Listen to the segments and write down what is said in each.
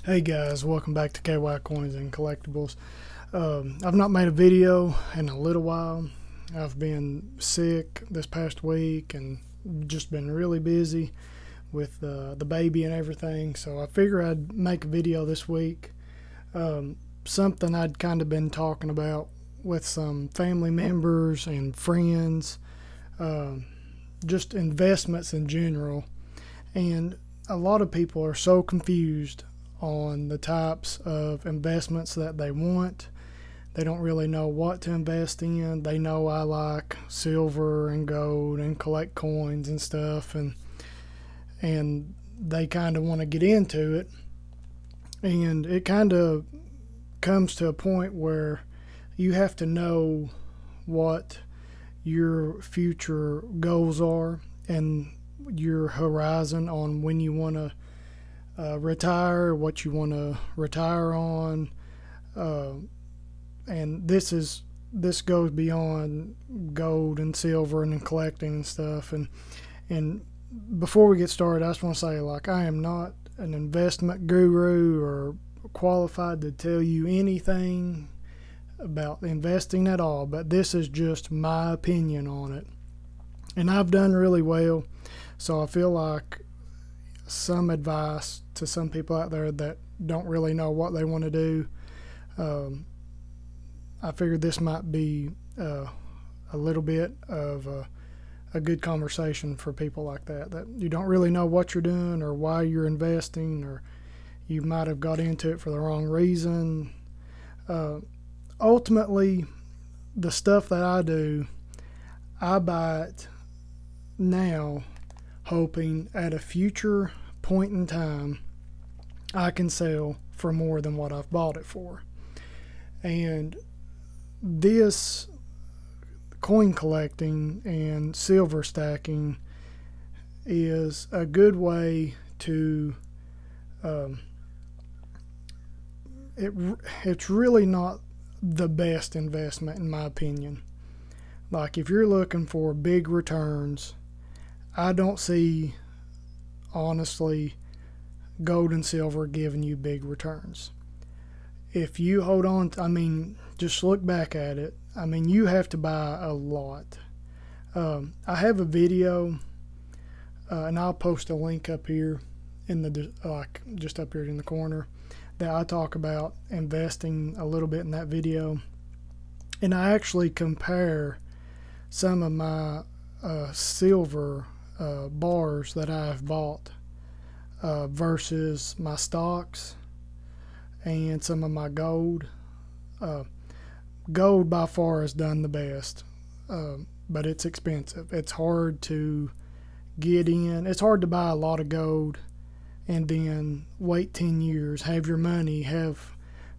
Hey guys, welcome back to KY Coins and Collectibles. I've not made a video in a little while. I've been sick this past week and just been really busy with the baby and everything. So I figured I'd make a video this week. Something I'd kind of been talking about with some family members and friends. Just investments in general. And a lot of people are so confused on the types of investments that they want. They don't really know what to invest in. They know I like silver and gold and collect coins and stuff, and they kind of want to get into it. And it kind of comes to a point where you have to know what your future goals are and your horizon on when you want to retire, what you want to retire on, and this goes beyond gold and silver and collecting and stuff. And before we get started, I just want to say, like, I am not an investment guru or qualified to tell you anything about investing at all, but this is just my opinion on it. And I've done really well, so I feel like some advice to some people out there that don't really know what they want to do. I figured this might be a little bit of a good conversation for people like that you don't really know what you're doing or why you're investing, or you might have got into it for the wrong reason. Ultimately, the stuff that I do, I buy it now hoping at a future point in time I can sell for more than what I've bought it for. And this coin collecting and silver stacking is a good way to it's really not the best investment in my opinion. Like, if you're looking for big returns, I don't see, honestly, gold and silver giving you big returns. If you hold on, just look back at it. You have to buy a lot. I have a video, and I'll post a link up here in the just up here in the corner, that I talk about investing a little bit in that video, and I actually compare some of my silver bars that I've bought versus my stocks and some of my gold. Gold by far has done the best, but it's expensive. It's hard to get in. It's hard to buy a lot of gold and then wait 10 years, have your money, have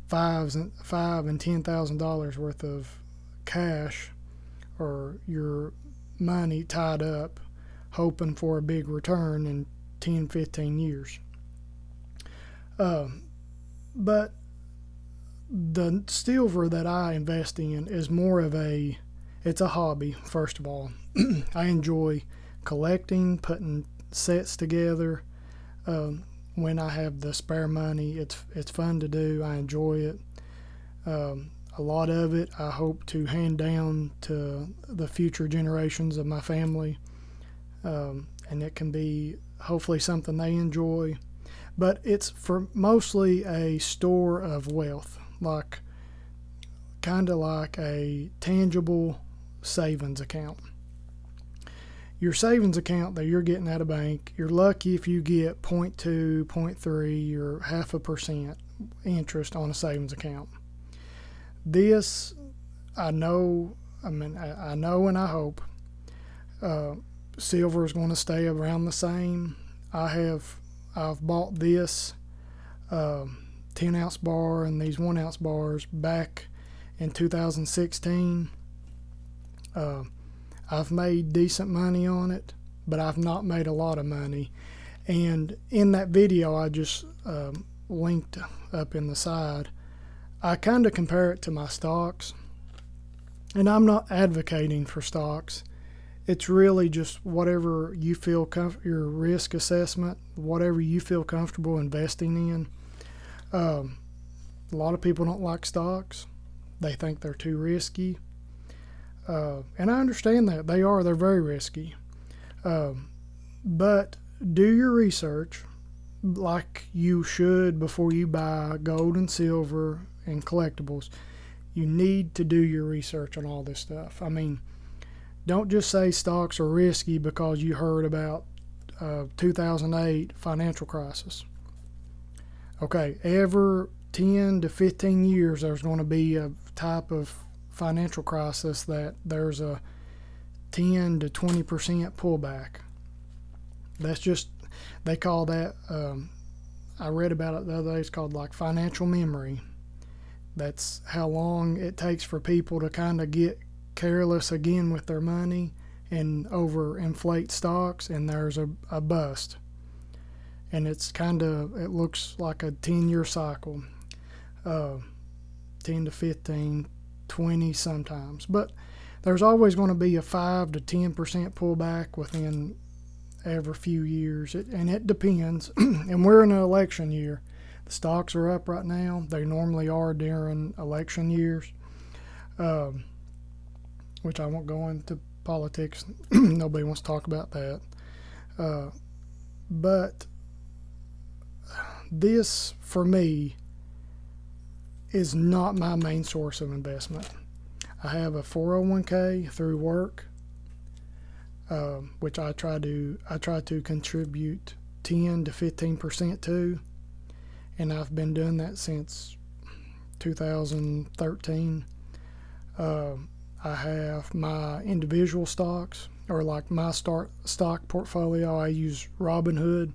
$5,000 and $10,000 worth of cash or your money tied up hoping for a big return in 10-15 years. But the silver that I invest in is more of it's a hobby, first of all. I enjoy collecting, putting sets together. When I have the spare money, it's fun to do. I enjoy it. A lot of it I hope to hand down to the future generations of my family, and it can be hopefully something they enjoy. But it's for mostly a store of wealth, kind of like a tangible savings account. Your savings account that you're getting at a bank, you're lucky if you get 0.2, 0.3, or 0.5% interest on a savings account. This, I know and I hope silver is going to stay around the same. I've bought this 10-ounce bar and these 1-ounce bars back in 2016. I've made decent money on it, but I've not made a lot of money. And in that video I just linked up in the side, I kind of compare it to my stocks. And I'm not advocating for stocks. It's really just whatever you feel your risk assessment, whatever you feel comfortable investing in. Um, a lot of people don't like stocks. They think they're too risky. And I understand that. They're very risky. But do your research like you should before you buy gold and silver and collectibles. You need to do your research on all this stuff. I mean, don't just say stocks are risky because you heard about 2008 financial crisis. Okay, every 10 to 15 years there's going to be a type of financial crisis that there's a 10 to 20% pullback. That's just, they call that, I read about it the other day, it's called like financial memory. That's how long it takes for people to kind of get careless again with their money and overinflate stocks, and there's a bust. And it's kind of, it looks like a 10-year cycle, 10 to 15, 20 sometimes. But there's always going to be a 5 to 10% pullback within every few years, and it depends. And we're in an election year. The stocks are up right now. They normally are during election years, which I won't go into politics. Nobody wants to talk about that. But this, for me, is not my main source of investment. I have a 401k through work, which I try to contribute 10 to 15% to, and I've been doing that since 2013. I have my individual stocks, or like my stock portfolio. I use Robinhood,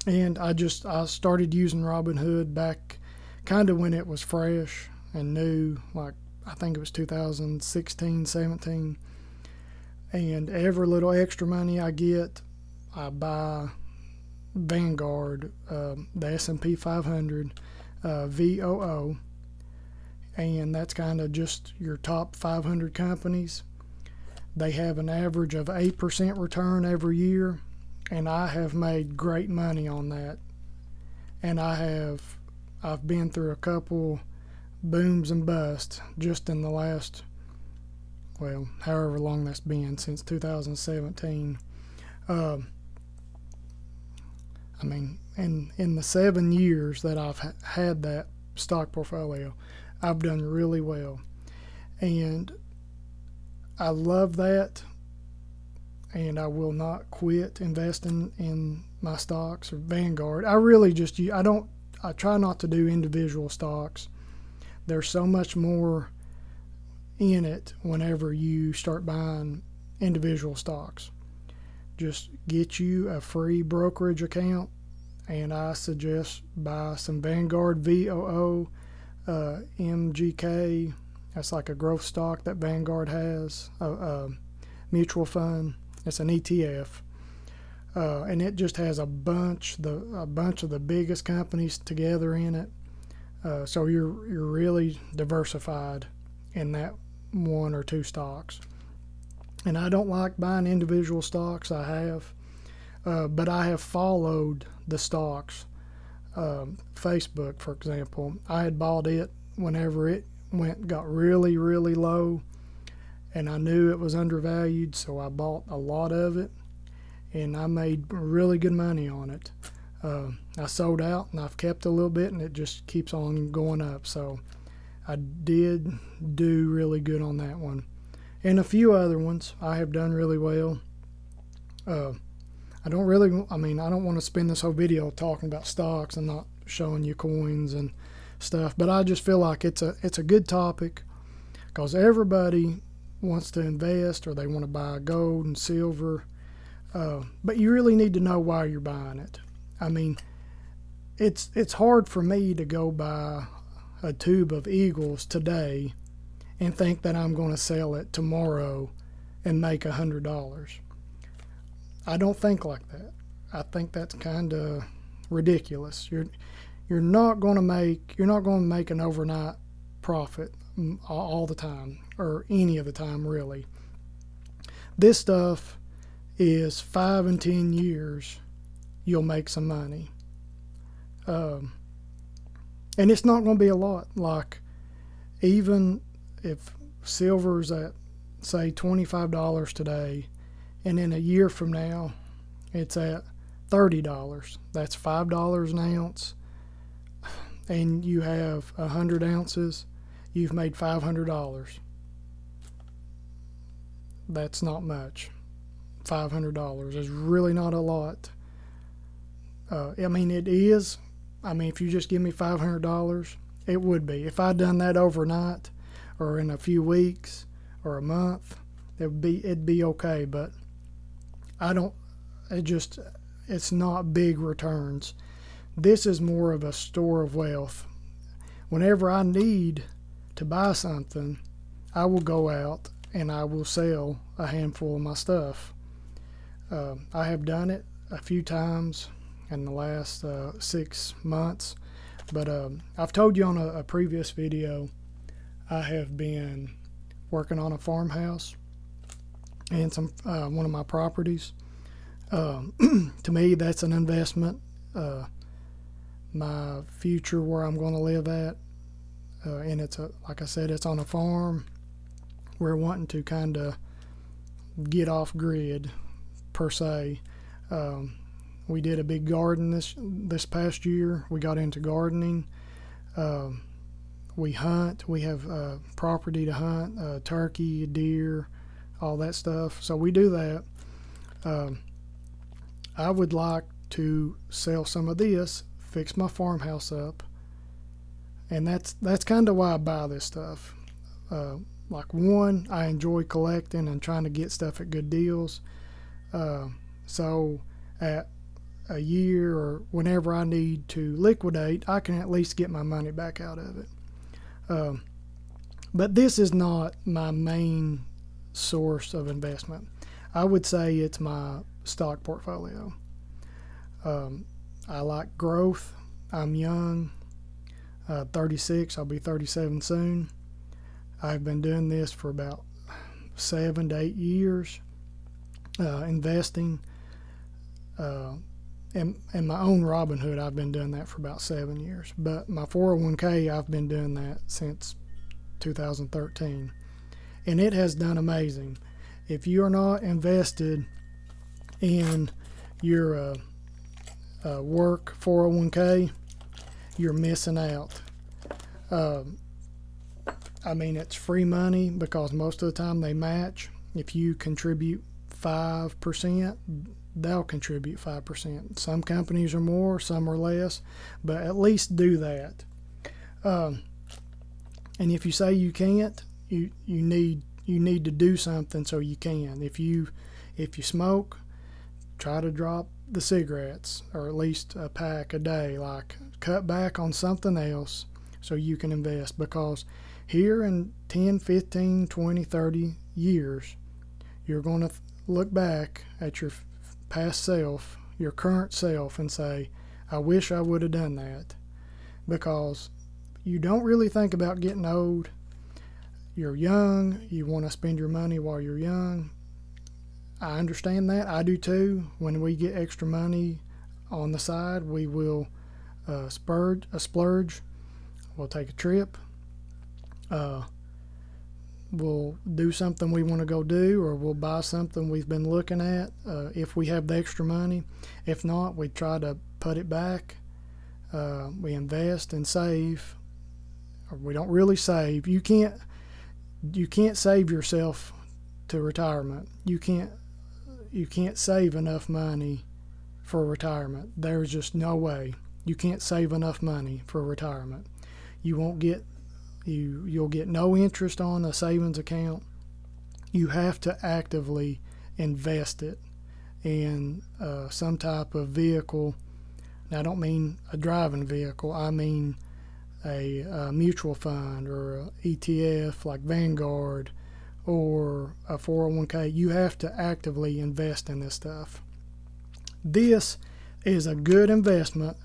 and I started using Robinhood back kind of when it was fresh and new, like I think it was 2016, 17. And every little extra money I get, I buy Vanguard, the S&P 500, VOO, and that's kind of just your top 500 companies. They have an average of 8% return every year, and I have made great money on that. And I've been through a couple booms and busts just in the last, well, however long that's been, since 2017. I mean, in the 7 years that I've had that stock portfolio, I've done really well. And I love that, and I will not quit investing in my stocks or Vanguard. I try not to do individual stocks. There's so much more in it whenever you start buying individual stocks. Just get you a free brokerage account, and I suggest buy some Vanguard VOO, MGK. That's like a growth stock that Vanguard has, a mutual fund. It's an ETF, and it just has a bunch of the biggest companies together in it. So you're really diversified in that one or two stocks. And I don't like buying individual stocks. But I have followed the stocks. Facebook, for example, I had bought it whenever it got really, really low, and I knew it was undervalued, so I bought a lot of it, and I made really good money on it. I sold out, and I've kept a little bit, and it just keeps on going up. So I did do really good on that one. And a few other ones I have done really well. I don't want to spend this whole video talking about stocks and not showing you coins and stuff, but I just feel like it's a good topic, because everybody wants to invest, or they want to buy gold and silver, but you really need to know why you're buying it. I mean, it's hard for me to go buy a tube of Eagles today and think that I'm going to sell it tomorrow and make $100. I don't think like that. I think that's kind of ridiculous. You're not going to make an overnight profit all the time, or any of the time, really. This stuff is 5 and 10 years you'll make some money. And it's not going to be a lot. Like, even if silver's at, say, $25 today, and in a year from now, it's at $30. That's $5 an ounce. And you have 100 ounces, you've made $500. That's not much. $500 is really not a lot. I mean, it is. I mean, if you just give me $500, it would be. If I'd done that overnight or in a few weeks or a month, it'd be okay. But it's not big returns. This is more of a store of wealth. Whenever I need to buy something, I will go out and I will sell a handful of my stuff. I have done it a few times in the last 6 months, but I've told you on a previous video, I have been working on a farmhouse and one of my properties. To me, that's an investment. My future, where I'm going to live at, and like I said, it's on a farm. We're wanting to kind of get off grid, per se. We did a big garden this past year. We got into gardening. We hunt. We have property to hunt, turkey, deer, all that stuff. So we do that. I would like to sell some of this, fix my farmhouse up, and that's kind of why I buy this stuff. Like, one, I enjoy collecting and trying to get stuff at good deals. So at a year or whenever I need to liquidate, I can at least get my money back out of it. But this is not my main source of investment. I would say it's my stock portfolio. I like growth. I'm young, 36. I'll be 37 soon. I've been doing this for about 7 to 8 years, investing. In my own Robinhood, I've been doing that for about 7 years. But my 401k, I've been doing that since 2013. And it has done amazing. If you are not invested in your work 401k, you're missing out. I mean, it's free money because most of the time they match. If you contribute 5%, they'll contribute 5%. Some companies are more, some are less, but at least do that. And if you say you can't, you need to do something so you can. If you smoke, try to drop the cigarettes, or at least a pack a day. Like, cut back on something else so you can invest, because here in 10, 15, 20, 30 years, you're going to look back at your past self, your current self, and say, I wish I would have done that. Because you don't really think about getting old. You're young. You want to spend your money while you're young. I understand that. I do too. When we get extra money on the side, we will splurge. We'll take a trip. We'll do something we want to go do, or we'll buy something we've been looking at if we have the extra money. If not, we try to put it back. We invest and save. Or we don't really save. You can't save yourself to retirement. You can't save enough money for retirement. There's just no way. You can't save enough money for retirement. You'll get no interest on a savings account. You have to actively invest it in some type of vehicle. Now, I don't mean a driving vehicle. I mean a mutual fund or a ETF like Vanguard or a 401k. You have to actively invest in this stuff. This is a good investment,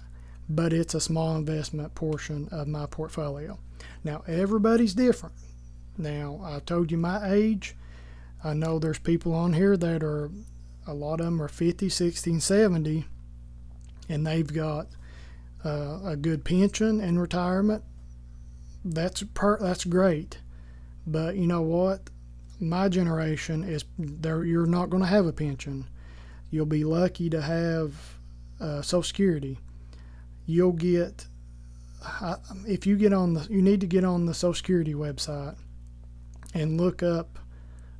but it's a small investment portion of my portfolio. Now, everybody's different. Now, I told you my age. I know there's people on here that a lot of them are 50, 60, and 70, and they've got a good pension in retirement, that's great. But you know what? My generation is there. You're not going to have a pension. You'll be lucky to have Social Security. You'll get if you get on the. You need to get on the Social Security website and look up.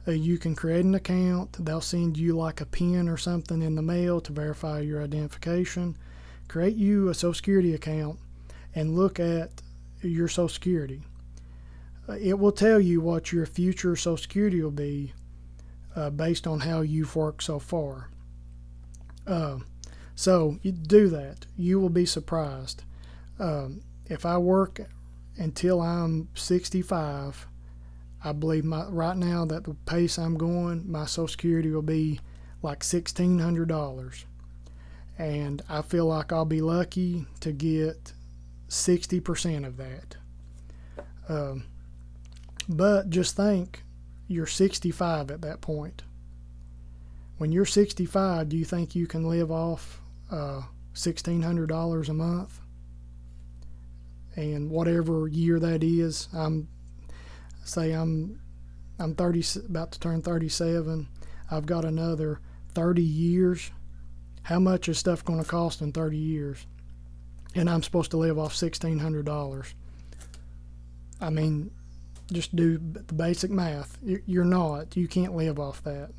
You can create an account. They'll send you like a pin or something in the mail to verify your identification. Create you a Social Security account and look at your Social Security. It will tell you what your future Social Security will be based on how you've worked so far. So you do that. You will be surprised. If I work until I'm 65, I believe right now that the pace I'm going, my Social Security will be like $1,600. And I feel like I'll be lucky to get 60% of that. But just think, you're 65 at that point. When you're 65, do you think you can live off $1,600 a month? And whatever year that is, I'm 30, about to turn 37. I've got another 30 years. How much is stuff going to cost in 30 years? And I'm supposed to live off $1,600. I mean, just do the basic math. You're not. You can't live off that.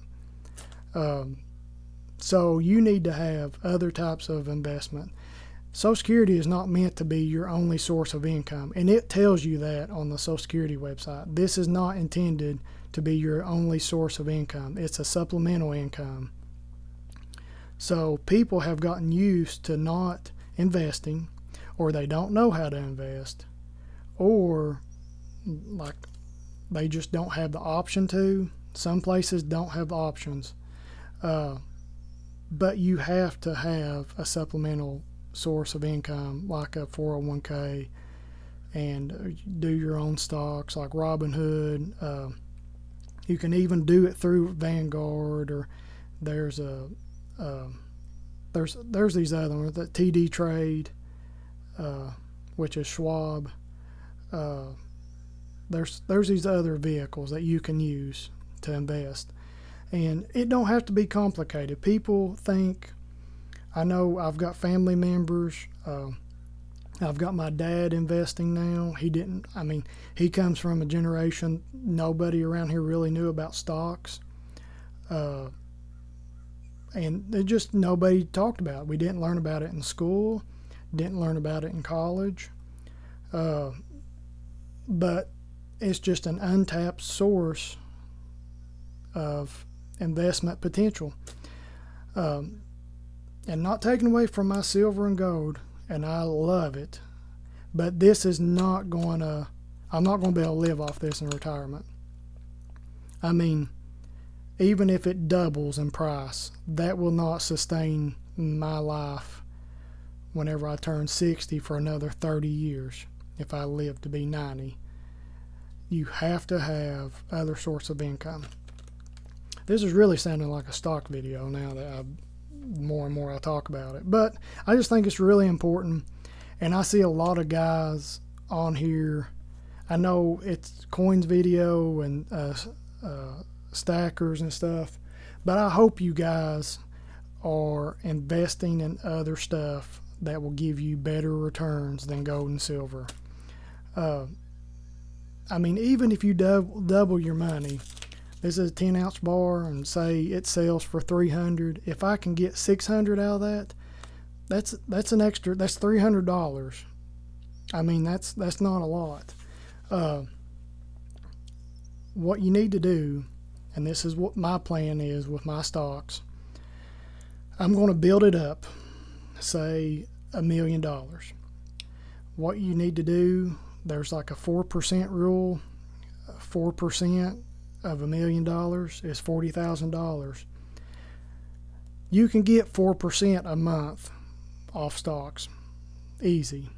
So you need to have other types of investment. Social Security is not meant to be your only source of income, and it tells you that on the Social Security website. This is not intended to be your only source of income. It's a supplemental income. So people have gotten used to not investing, or they don't know how to invest, or like they just don't have the option to. Some places don't have the options. But you have to have a supplemental source of income like a 401k, and do your own stocks like Robinhood. You can even do it through Vanguard, or there's these other ones, that TD Trade, which is Schwab. There's these other vehicles that you can use to invest, and it don't have to be complicated. People think, I know I've got family members. I've got my dad investing now. He comes from a generation nobody around here really knew about stocks. And it just nobody talked about it. We didn't learn about it in school, didn't learn about it in college. But it's just an untapped source of investment potential. And not taken away from my silver and gold, and I love it, but this is not going to, I'm not going to be able to live off this in retirement. I mean, even if it doubles in price, that will not sustain my life whenever I turn 60 for another 30 years, if I live to be 90. You have to have other source of income. This is really sounding like a stock video now that more and more I talk about it, but I just think it's really important. And I see a lot of guys on here. I know it's Coins Video and Stackers and stuff, but I hope you guys are investing in other stuff that will give you better returns than gold and silver. I mean, even if you double your money, this is a 10-ounce bar, and say it sells for $300. If I can get $600 out of that, that's an extra. That's $300. I mean, that's not a lot. What you need to do, and this is what my plan is with my stocks, I'm going to build it up, say $1 million. What you need to do, there's like a 4% rule. 4% of $1 million is $40,000. You can get 4% a month off stocks, easy.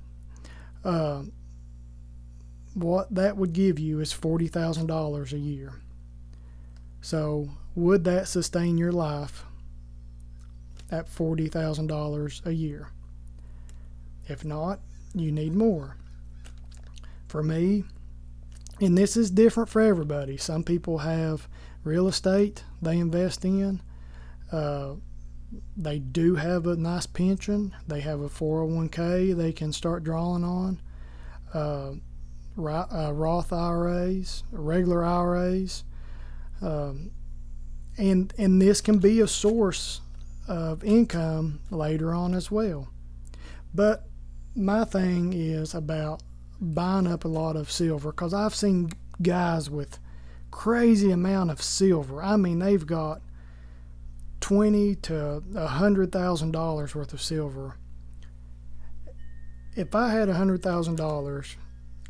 What that would give you is $40,000 a year. So would that sustain your life at $40,000 a year? If not, you need more. For me, and this is different for everybody. Some people have real estate they invest in. They do have a nice pension. They have a 401k they can start drawing on. Roth IRAs, regular IRAs. And this can be a source of income later on as well. But my thing is about buying up a lot of silver, because I've seen guys with crazy amount of silver. I mean, they've got $20,000 to $100,000 worth of silver. If I had $100,000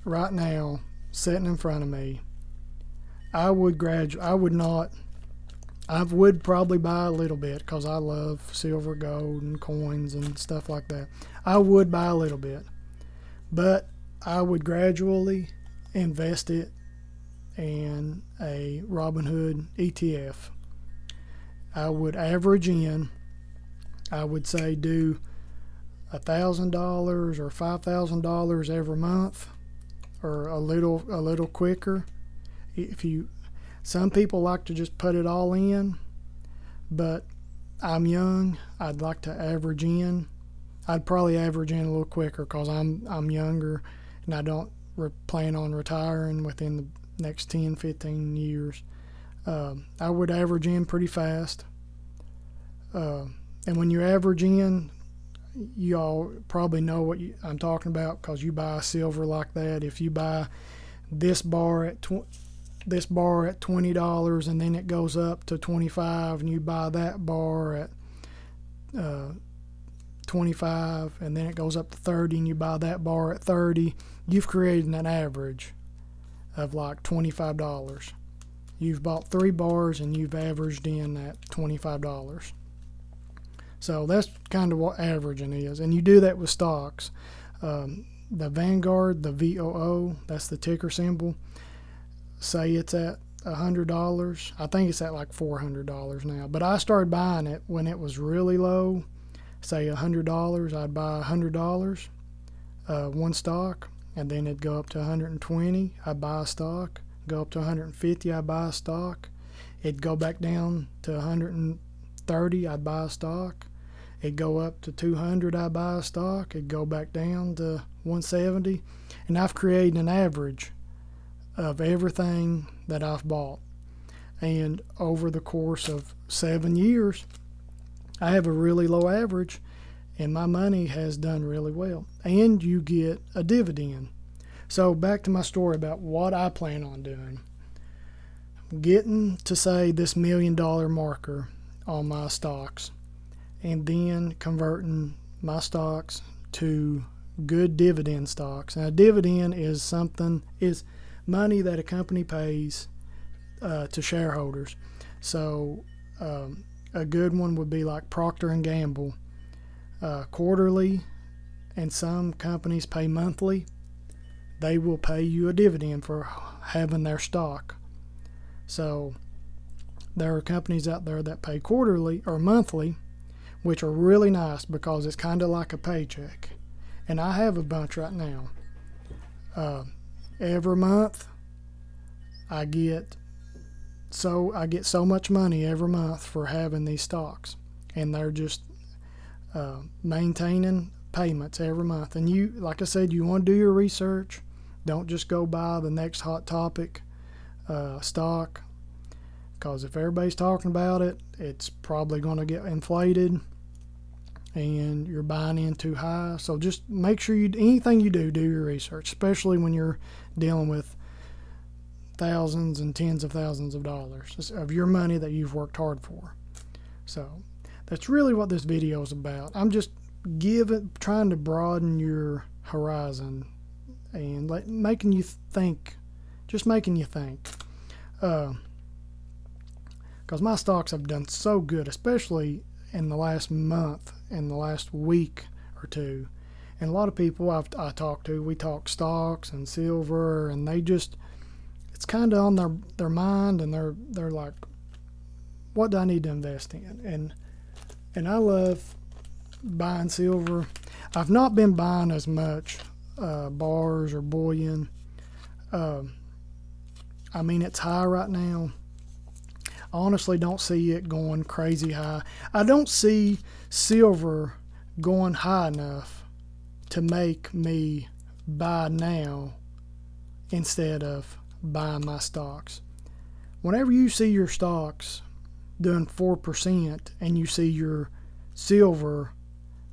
right now sitting in front of me, I would probably buy a little bit, because I love silver, gold, and coins and stuff like that. I would buy a little bit, but I would gradually invest it in a Robinhood ETF. I would average in, I would say do $1,000 or $5,000 every month, or a little quicker. Some people like to just put it all in, but I'm young. I'd like to average in. I'd probably average in a little quicker, because I'm younger, and I don't plan on retiring within the next 10, 15 years. I would average in pretty fast. And when you average in, you all probably know what I'm talking about, because you buy silver like that. If you buy this bar at $20, and then it goes up to $25, and you buy that bar at $25, and then it goes up to $30, and you buy that bar at $30, you've created an average of like $25. You've bought 3 bars, and you've averaged in at $25. So that's kind of what averaging is. And you do that with stocks. The Vanguard, the VOO, that's the ticker symbol. Say it's at $100. I think it's at like $400 now. But I started buying it when it was really low. Say $100, I'd buy $100, one stock, and then it'd go up to $120. I'd buy a stock. Go up to $150, I'd buy a stock. It'd go back down to $130, I'd buy a stock. It'd go up to $200, I'd buy a stock. It'd go back down to $170. And I've created an average of everything that I've bought. And over the course of 7 years, I have a really low average, and my money has done really well. And you get a dividend. So back to my story about what I plan on doing. Getting to, say, this $1 million marker on my stocks, and then converting my stocks to good dividend stocks. Now, a dividend is money that a company pays to shareholders. So a good one would be like Procter & Gamble, quarterly, and some companies pay monthly. They will pay you a dividend for having their stock. So there are companies out there that pay quarterly or monthly, which are really nice, because it's kind of like a paycheck. And I have a bunch right now. Every month I get so much money every month for having these stocks, and they're just maintaining payments every month. And you, like I said, you want to do your research. Don't just go buy the next hot topic stock, because if everybody's talking about it, it's probably going to get inflated, and you're buying in too high. So just make sure anything you do your research, especially when you're dealing with thousands and tens of thousands of dollars of your money that you've worked hard for. So that's really what this video is about. I'm just trying to broaden your horizon and making you think, because my stocks have done so good, especially in the last month, in the last week or two. And a lot of people I talk to, we talk stocks and silver, and it's kind of on their mind, and they're like, what do I need to invest in? And I love buying silver. I've not been buying as much bars or bullion. I mean, it's high right now. I honestly don't see it going crazy high. I don't see silver going high enough to make me buy now instead of buying my stocks. Whenever you see your stocks doing 4% and you see your silver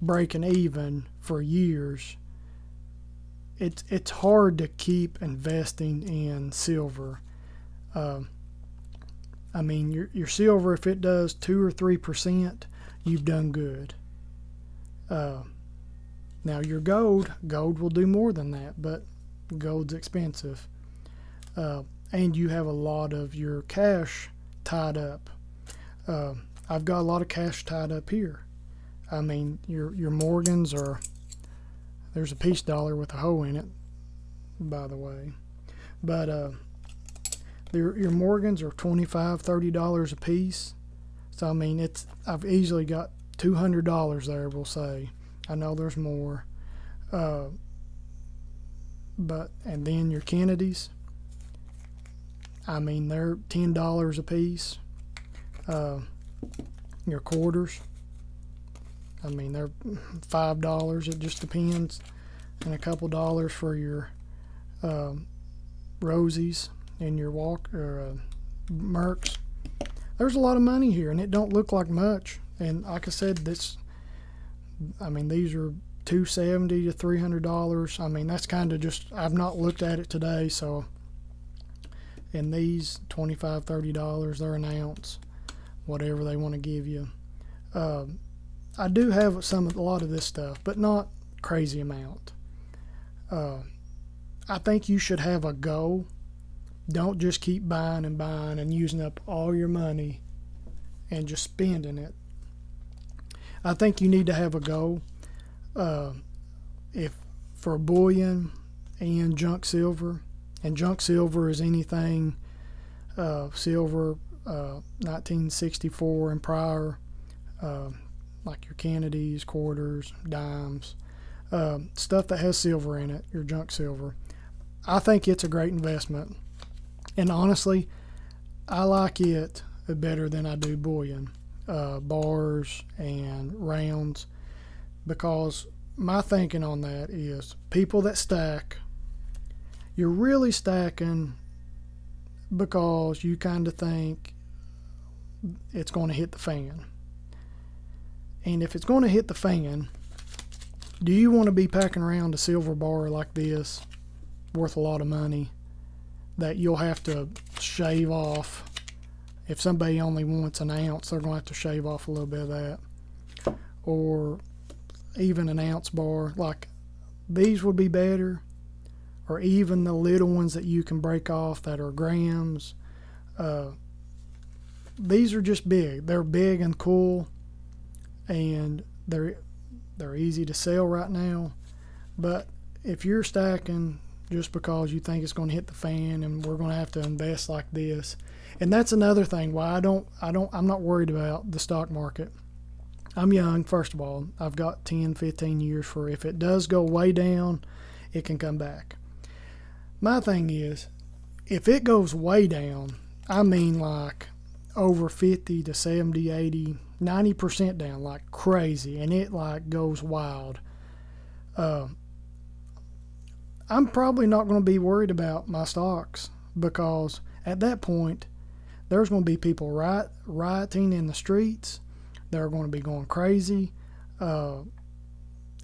breaking even for years, it's hard to keep investing in silver. I mean, your silver, if it does 2 or 3%, you've done good. Now your gold will do more than that, but gold's expensive. And you have a lot of your cash tied up. I've got a lot of cash tied up here. I mean, your Morgans are, there's a peace dollar with a hole in it, by the way. But your Morgans are $25-$30 a piece. So I mean, I've easily got $200 there, we'll say. I know there's more. And then your Kennedys, I mean, they're $10 a piece. Your quarters, I mean, they're $5. It just depends. And a couple dollars for your Rosies and your Mercs. There's a lot of money here, and it don't look like much. And like I said, these are $270 to $300. I mean, that's kind of just, I've not looked at it today, so. And these $25-$30, they're an ounce, whatever they want to give you. I do have a lot of this stuff, but not crazy amount. I think you should have a goal. Don't just keep buying and using up all your money and just spending it. I think you need to have a goal. If for bullion and junk silver, and junk silver is anything silver 1964 and prior, like your Kennedys, quarters, dimes, stuff that has silver in it, your junk silver. I think it's a great investment. And honestly, I like it better than I do bullion, bars and rounds, because my thinking on that is people that stack, you're really stacking because you kind of think it's going to hit the fan. And if it's going to hit the fan, do you want to be packing around a silver bar like this, worth a lot of money, that you'll have to shave off? If somebody only wants an ounce, they're going to have to shave off a little bit of that. Or even an ounce bar, like these would be better. Or even the little ones that you can break off that are grams. These are just big. They're big and cool, and they're easy to sell right now. But if you're stacking just because you think it's going to hit the fan and we're going to have to invest like this, and that's another thing why I'm not worried about the stock market. I'm young, first of all. I've got 10, 15 years for if it does go way down, it can come back. My thing is, if it goes way down, I mean like over 50 to 70, 80, 90% down, like crazy, and it like goes wild, I'm probably not going to be worried about my stocks, because at that point, there's going to be people rioting in the streets. They're going to be going crazy.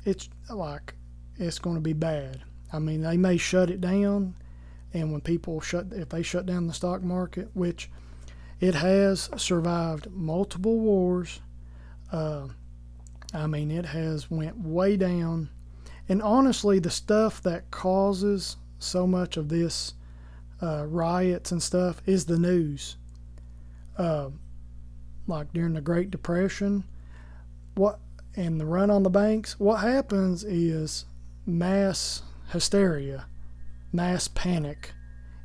It's going to be bad. I mean, they may shut it down, and when if they shut down the stock market, which it has survived multiple wars, I mean, it has went way down. And honestly, the stuff that causes so much of this riots and stuff is the news. Like during the Great Depression, and the run on the banks, what happens is mass hysteria, mass panic.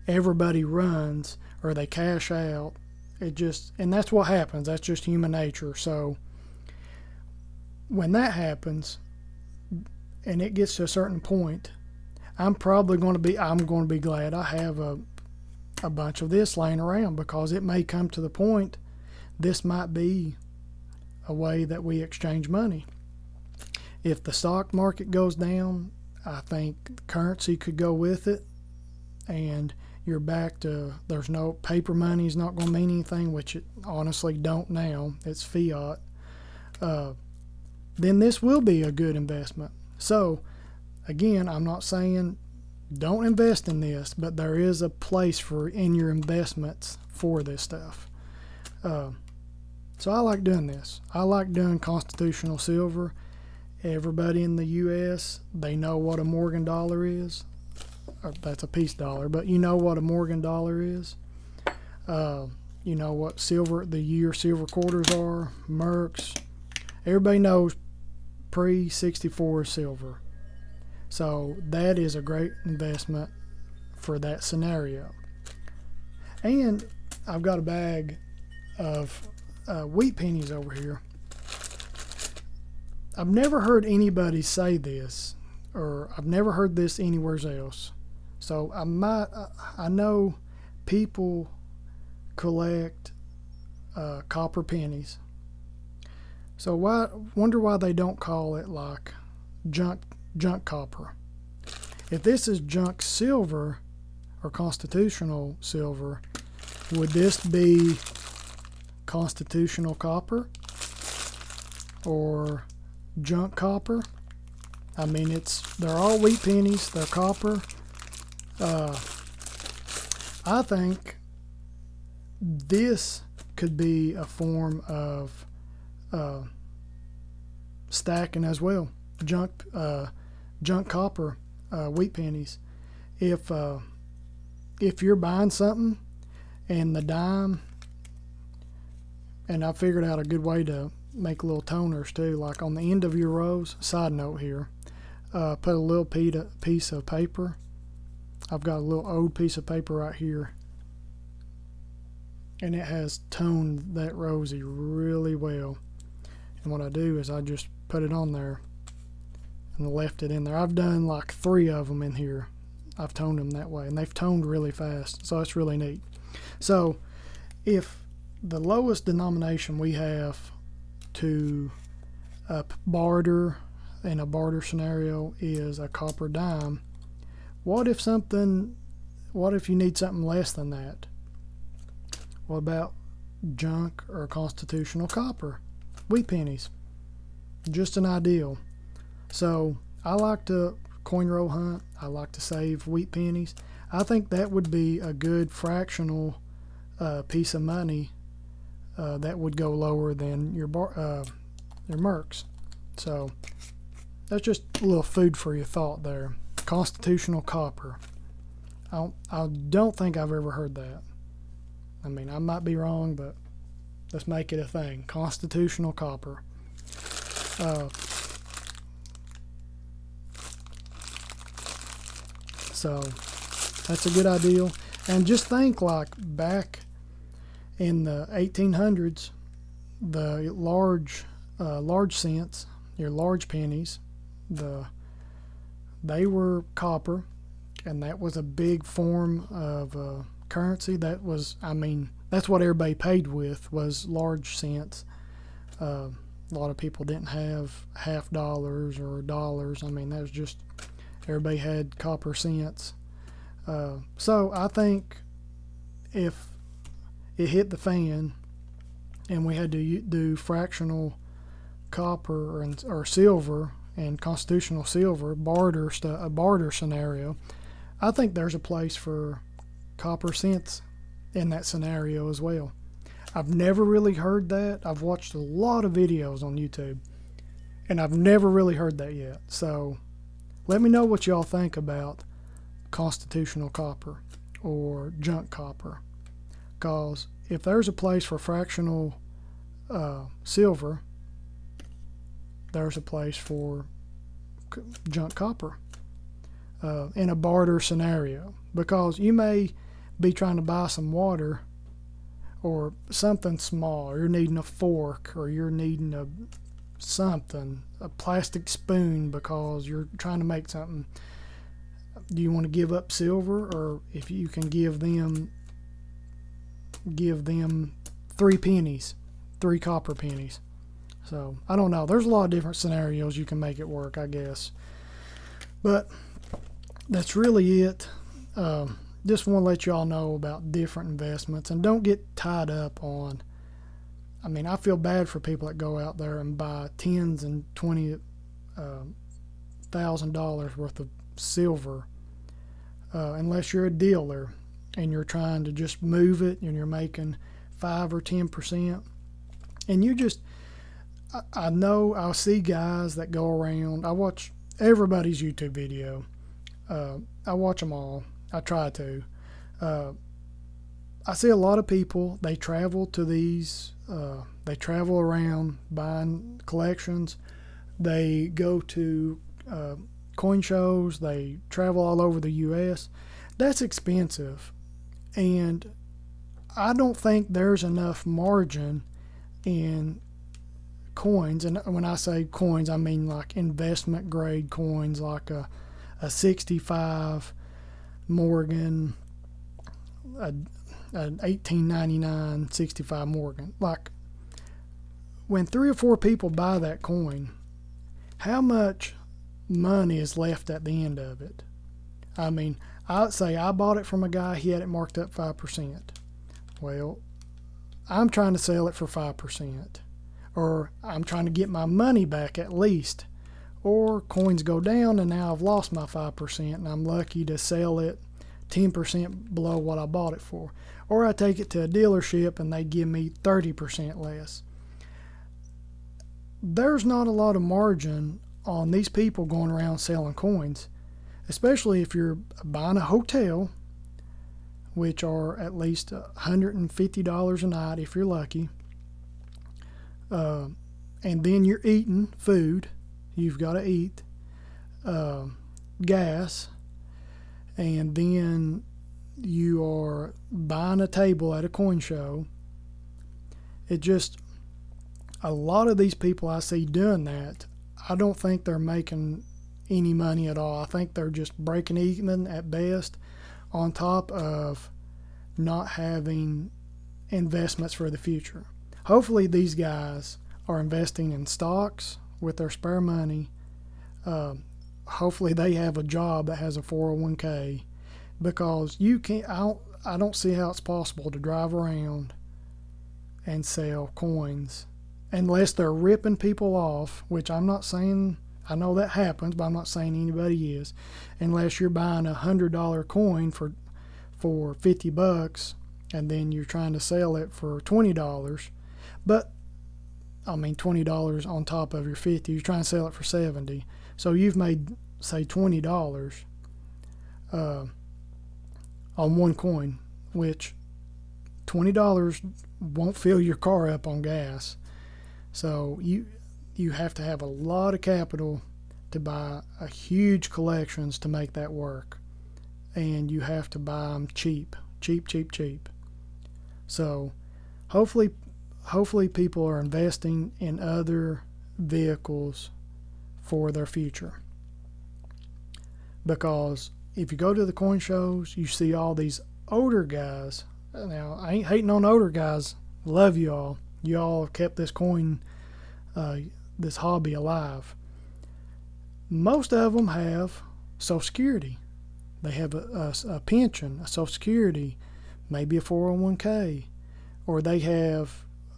Everybody runs or they cash out. And that's what happens. That's just human nature. So when that happens, and it gets to a certain point, I'm going to be glad I have a bunch of this laying around, because it may come to the point this might be a way that we exchange money. If the stock market goes down, I think currency could go with it, and you're back to, there's no paper money is not going to mean anything, which it honestly don't now. It's fiat. Then this will be a good investment. So again, I'm not saying don't invest in this, but there is a place in your investments for this stuff. So I like doing this. I like doing constitutional silver. Everybody in the U.S., they know what a Morgan dollar is. That's a peace dollar, but you know what a Morgan dollar is. You know what the year silver quarters are, Mercs. Everybody knows pre-64 silver. So that is a great investment for that scenario. And I've got a bag of wheat pennies over here. I've never heard anybody say this, or I've never heard this anywhere else. So I know people collect copper pennies. So wonder why they don't call it like junk copper. If this is junk silver or constitutional silver, would this be constitutional copper or junk copper? I mean, they're all wheat pennies, they're copper. I think this could be a form of stacking as well. Junk copper wheat pennies. If you're buying something and the dime, and I figured out a good way to make little toners too, like on the end of your rows. Side note here, put a little piece of paper. I've got a little old piece of paper right here, and it has toned that rosy really well. And what I do is I just put it on there and left it in there. I've done like 3 of them in here. I've toned them that way, and they've toned really fast, so it's really neat. So if the lowest denomination we have to barter in a barter scenario is a copper dime, what if you need something less than that? What about junk or constitutional copper wheat pennies? Just an ideal. So I like to coin roll hunt. I like to save wheat pennies. I think that would be a good fractional piece of money that would go lower than your Mercs. So that's just a little food for your thought there. Constitutional copper. I don't think I've ever heard that. I mean, I might be wrong, but let's make it a thing. Constitutional copper. So that's a good idea. And just think, like back in the 1800s, the large cents, your large pennies, they were copper, and that was a big form of currency. That's what everybody paid with, was large cents. A lot of people didn't have half dollars or dollars. I mean, that was just, everybody had copper cents. So I think if it hit the fan and we had to do fractional copper or silver and constitutional silver a barter scenario, I think there's a place for copper cents in that scenario as well. I've never really heard that. I've watched a lot of videos on YouTube, and I've never really heard that yet. So let me know what y'all think about constitutional copper or junk copper, because if there's a place for fractional silver, there's a place for junk copper in a barter scenario, because you may be trying to buy some water or something small, or you're needing a fork, or you're needing something, a plastic spoon because you're trying to make something. Do you want to give up silver, or if you can give them 3 pennies, 3 copper pennies? So I don't know. There's a lot of different scenarios you can make it work, I guess. But that's really it. Just want to let y'all know about different investments, and don't get tied up on. I mean, I feel bad for people that go out there and buy $10,000 and $20,000 worth of silver, unless you're a dealer and you're trying to just move it and you're making 5 or 10%. And you just, I know I'll see guys that go around. I watch everybody's YouTube video. I watch them all. I try to. I see a lot of people, they travel to these, they travel around buying collections. They go to coin shows. They travel all over the U.S. That's expensive. And I don't think there's enough margin in coins. And when I say coins, I mean like investment grade coins, like a 65 Morgan, an 1899 65 Morgan. Like, when 3 or 4 people buy that coin, how much money is left at the end of it? I mean, I'd say I bought it from a guy, he had it marked up 5%. Well, I'm trying to sell it for 5%, or I'm trying to get my money back at least. Or coins go down and now I've lost my 5% and I'm lucky to sell it 10% below what I bought it for. Or I take it to a dealership and they give me 30% less. There's not a lot of margin on these people going around selling coins, especially if you're buying a hotel, which are at least $150 a night if you're lucky. And then you're eating food. You've got to eat, gas, and then you are buying a table at a coin show. It just, a lot of these people I see doing that, I don't think they're making any money at all. I think they're just breaking even at best, on top of not having investments for the future. Hopefully these guys are investing in stocks with their spare money. Hopefully they have a job that has a 401k, because you can't, I don't see how it's possible to drive around and sell coins unless they're ripping people off, which I'm not saying, I know that happens, but I'm not saying anybody is, unless you're buying a $100 coin for $50 and then you're trying to sell it for $20. But I mean, $20 on top of your 50, you're trying to sell it for 70. So you've made, say, $20 on one coin, which $20 won't fill your car up on gas. So you have to have a lot of capital to buy a huge collections to make that work. And you have to buy them cheap. So hopefully people are investing in other vehicles for their future. Because if you go to the coin shows, you see all these older guys. Now, I ain't hating on older guys. Love you all. You all have kept this this hobby alive. Most of them have Social Security. They have a pension, a Social Security, maybe a 401k, or they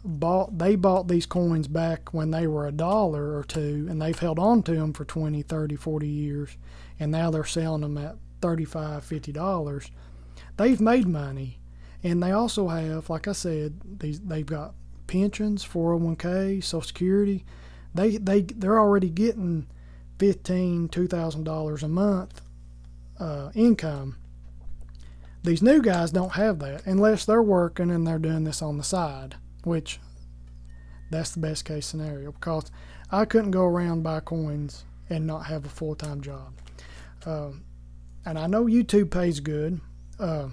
bought these coins back when they were $1 or $2, and they've held on to them for 20, 30, 40 years, and now they're selling them at $35, $50. They've made money, and they also have, like I said, they've got pensions, 401k, Social Security. They're already getting $1,500, $2,000 a month income. These new guys don't have that unless they're working and they're doing this on the side, which that's the best case scenario, because I couldn't go around buy coins and not have a full-time job. And I know YouTube pays good. I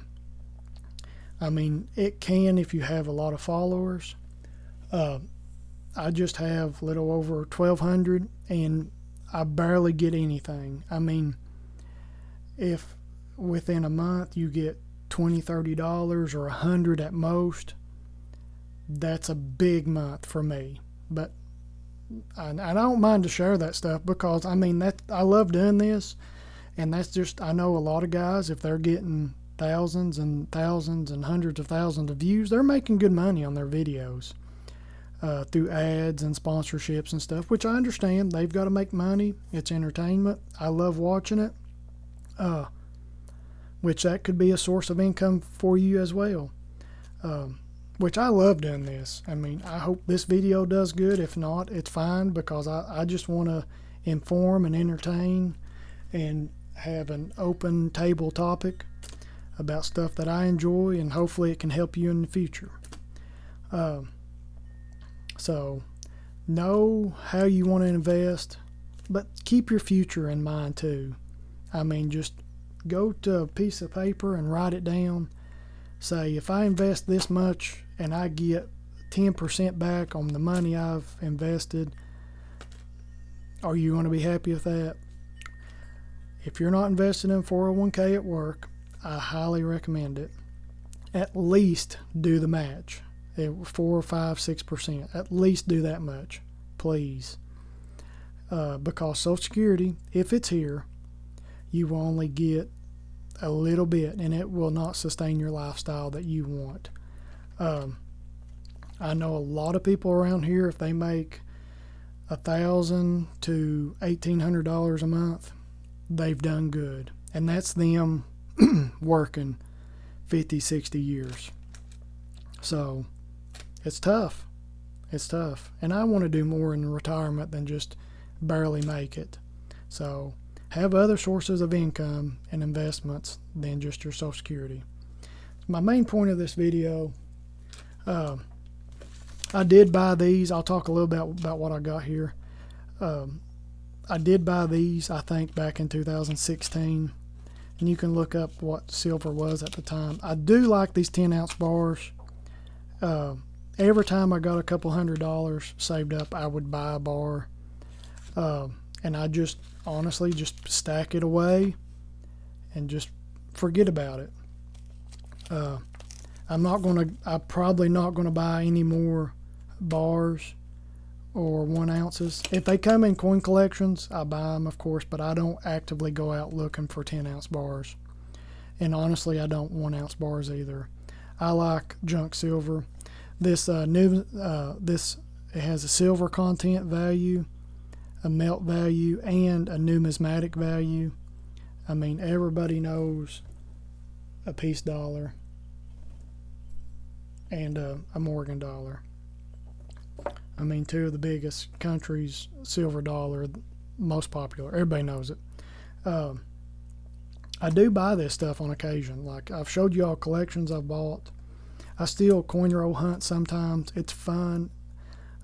mean, it can if you have a lot of followers. I just have a little over 1,200 and I barely get anything. I mean, if within a month you get $20, $30 or $100 at most, that's a big month for me. But I don't mind to share that stuff because I mean that I love doing this, and that's just, I know a lot of guys, if they're getting thousands and thousands and hundreds of thousands of views, they're making good money on their videos through ads and sponsorships and stuff, which I understand. They've got to make money. It's entertainment. I love watching it, which that could be a source of income for you as well. Which I love doing this. I mean, I hope this video does good. If not, it's fine, because I just want to inform and entertain and have an open table topic about stuff that I enjoy, and hopefully it can help you in the future. So know how you want to invest, but keep your future in mind too. I mean, just go to a piece of paper and write it down. Say, if I invest this much and I get 10% back on the money I've invested, are you going to be happy with that? If you're not invested in 401k at work, I highly recommend it. At least do the match, 4, 5, 6%. At least do that much, please. Because Social Security, if it's here, you will only get a little bit, and it will not sustain your lifestyle that you want. I know a lot of people around here, if they make $1,000 to $1,800 a month, they've done good, and that's them working 50, 60 years. So it's tough. It's tough, and I want to do more in retirement than just barely make it. So have other sources of income and investments than just your Social Security. My main point of this video, I did buy these. I'll talk a little bit about what I got here. I did buy these, I think, back in 2016, and you can look up what silver was at the time. I do like these 10-ounce bars. Every time I got a couple $100 saved up, I would buy a bar, and I just honestly just stack it away and just forget about it. I'm probably not gonna buy any more bars or 1 ounces. If they come in coin collections, I buy them, of course, but I don't actively go out looking for 10-ounce bars. And honestly, I don't 1-ounce bars either. I like junk silver. This it has a silver content value, a melt value, and a numismatic value. I mean, everybody knows a peace dollar and a Morgan dollar. I mean, 2 of the biggest countries, silver dollar, most popular. Everybody knows it. I do buy this stuff on occasion. Like, I've showed you all collections I've bought. I still coin roll hunt sometimes. It's fun.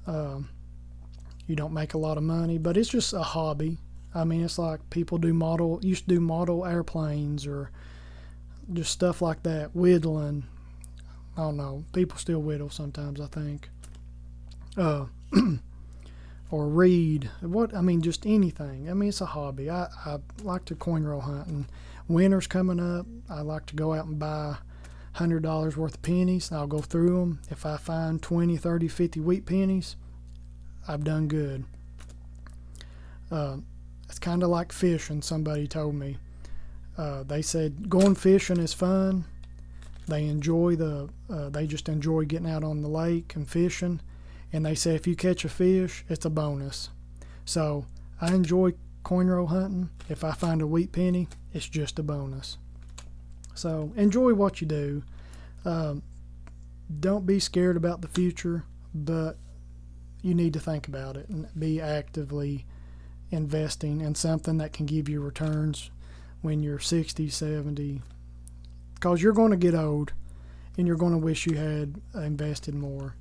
You don't make a lot of money, but it's just a hobby. I mean, it's like people used to do model airplanes or just stuff like that, whittling. I don't know. People still whittle sometimes, I think. Or read. Just anything. I mean, it's a hobby. I like to coin roll hunt, and winter's coming up. I like to go out and buy $100 worth of pennies. I'll go through them. If I find 20, 30, 50 wheat pennies, I've done good. It's kind of like fishing, somebody told me. They said going fishing is fun. They just enjoy getting out on the lake and fishing. And they say if you catch a fish, it's a bonus. So I enjoy coin roll hunting. If I find a wheat penny, it's just a bonus. So enjoy what you do. Don't be scared about the future, but you need to think about it and be actively investing in something that can give you returns when you're 60, 70, because you're going to get old and you're going to wish you had invested more.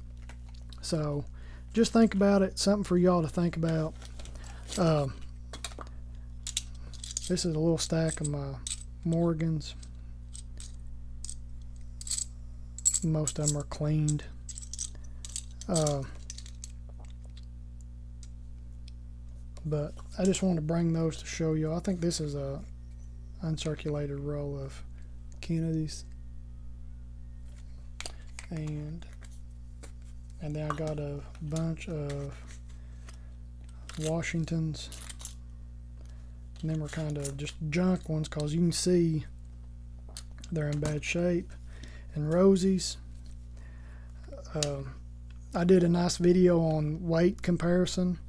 So just think about it. Something for y'all to think about. This is a little stack of my Morgans. Most of them are cleaned. But I just want to bring those to show you. I think this is a uncirculated roll of Kennedy's, and then I got a bunch of Washingtons, and then we're kind of just junk ones because you can see they're in bad shape. And Rosies, I did a nice video on weight comparison,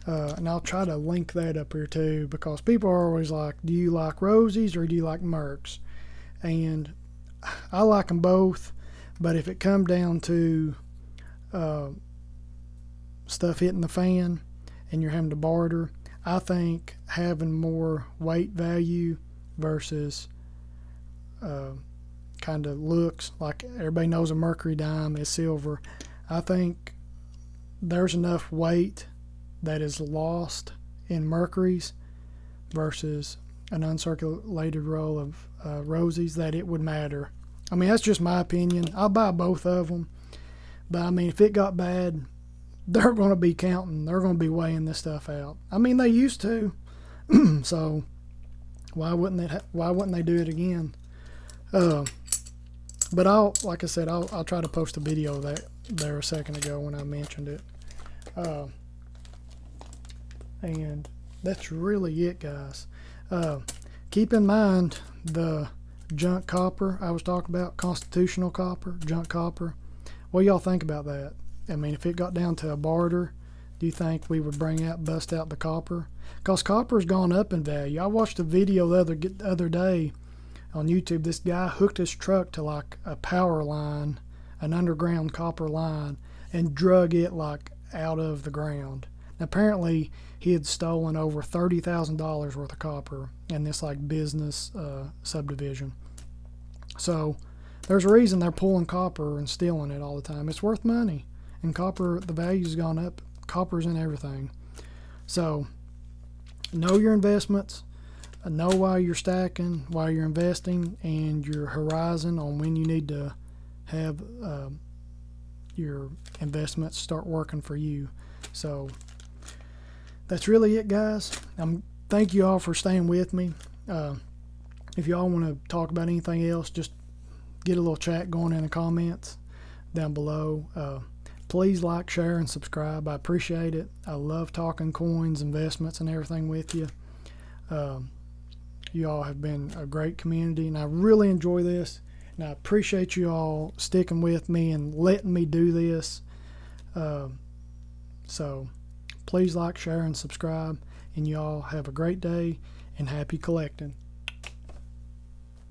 and I'll try to link that up here too, because people are always like, do you like Rosies or do you like Mercs? And I like them both, but if it come down to stuff hitting the fan and you're having to barter, I think having more weight value versus kind of looks like everybody knows a mercury dime is silver. I think there's enough weight that is lost in mercuries versus an uncirculated roll of Rosies that it would matter. I mean, that's just my opinion. I'll buy both of them, but I mean, if it got bad, they're going to be counting. They're going to be weighing this stuff out. I mean, they used to, so why wouldn't they do it again? But like I said, I'll try to post a video there a second ago when I mentioned it. And that's really it, guys. Keep in mind the junk copper I was talking about, constitutional copper, junk copper. What do y'all think about that? I mean, if it got down to a barter, do you think we would bust out the copper? Because copper's gone up in value. I watched a video the other day on YouTube. This guy hooked his truck to like a power line, an underground copper line, and drug it like out of the ground. Apparently, he had stolen over $30,000 worth of copper in this like business subdivision. So there's a reason they're pulling copper and stealing it all the time. It's worth money, and copper, the value's gone up. Copper's in everything. So know your investments, know why you're stacking, why you're investing, and your horizon on when you need to have your investments start working for you. So that's really it, guys. Thank you all for staying with me. If y'all want to talk about anything else, just get a little chat going in the comments down below. Please like, share, and subscribe. I appreciate it. I love talking coins, investments, and everything with you. You all have been a great community, and I really enjoy this. And I appreciate you all sticking with me and letting me do this. So please like, share, and subscribe. And you all have a great day and happy collecting.